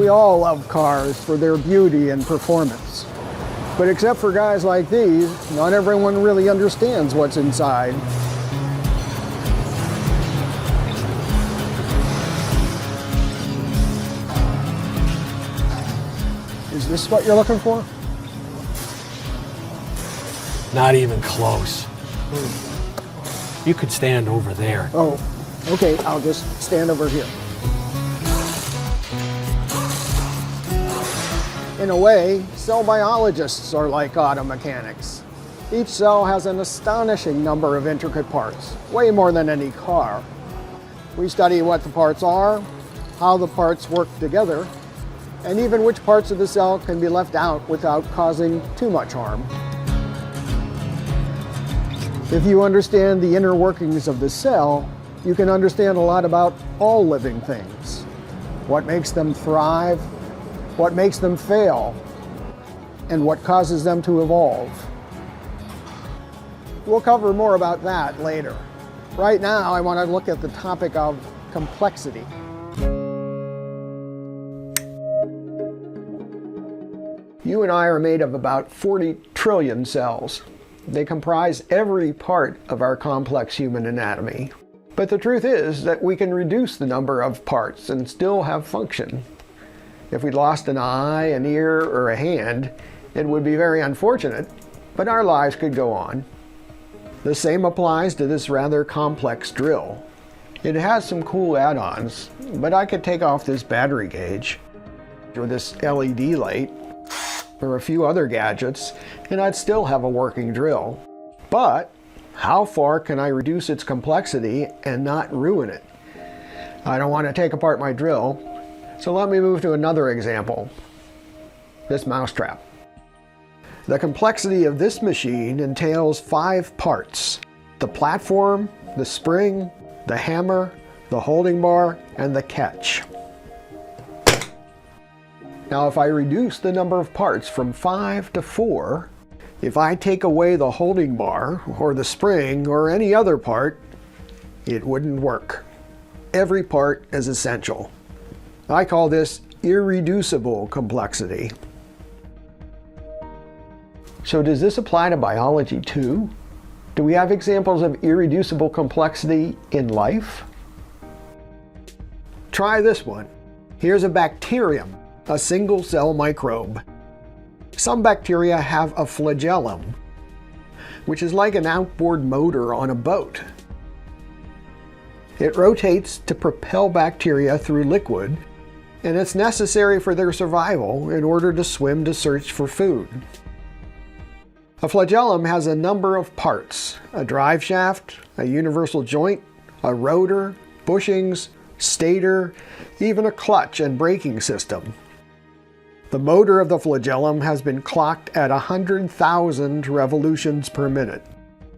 We all love cars for their beauty and performance. But except for guys like these, not everyone really understands what's inside. Is this what you're looking for? Not even close. You could stand over there. Oh, okay, I'll just stand over here. In a way, cell biologists are like auto mechanics. Each cell has an astonishing number of intricate parts, way more than any car. We study what the parts are, how the parts work together, and even which parts of the cell can be left out without causing too much harm. If you understand the inner workings of the cell, you can understand a lot about all living things. What makes them thrive, what makes them fail, and what causes them to evolve. We'll cover more about that later. Right now, I want to look at the topic of complexity. You and I are made of about 40 trillion cells. They comprise every part of our complex human anatomy. But the truth is that we can reduce the number of parts and still have function. If we lost an eye, an ear, or a hand, it would be very unfortunate, but our lives could go on. The same applies to this rather complex drill. It has some cool add-ons, but I could take off this battery gauge, or this LED light, or a few other gadgets, and I'd still have a working drill. But how far can I reduce its complexity and not ruin it? I don't want to take apart my drill, so let me move to another example. This mousetrap. The complexity of this machine entails 5 parts: the platform, the spring, the hammer, the holding bar, and the catch. Now, if I reduce the number of parts from 5 to 4, if I take away the holding bar, or the spring, or any other part, it wouldn't work. Every part is essential. I call this irreducible complexity. So does this apply to biology too? Do we have examples of irreducible complexity in life? Try this one. Here's a bacterium, a single-cell microbe. Some bacteria have a flagellum, which is like an outboard motor on a boat. It rotates to propel bacteria through liquid, and it's necessary for their survival in order to swim to search for food. A flagellum has a number of parts: a drive shaft, a universal joint, a rotor, bushings, stator, even a clutch and braking system. The motor of the flagellum has been clocked at 100,000 revolutions per minute.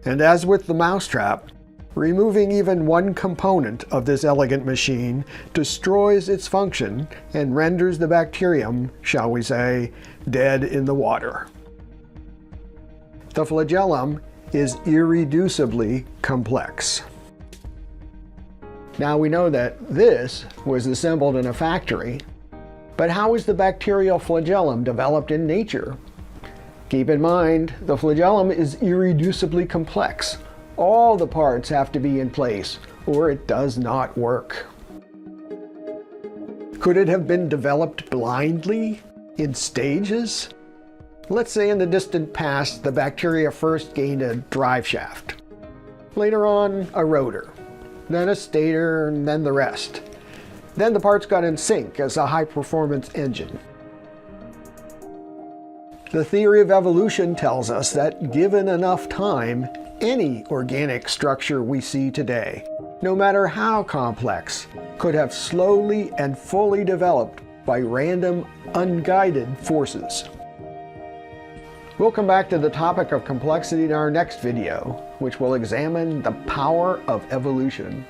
And as with the mousetrap, removing even one component of this elegant machine destroys its function and renders the bacterium, shall we say, dead in the water. The flagellum is irreducibly complex. Now we know that this was assembled in a factory, but how is the bacterial flagellum developed in nature? Keep in mind, the flagellum is irreducibly complex. All the parts have to be in place, or it does not work. Could it have been developed blindly, in stages? Let's say in the distant past, the bacteria first gained a drive shaft. Later on, a rotor, then a stator, and then the rest. Then the parts got in sync as a high-performance engine. The theory of evolution tells us that given enough time, any organic structure we see today, no matter how complex, could have slowly and fully developed by random, unguided forces. We'll come back to the topic of complexity in our next video, which will examine the power of evolution.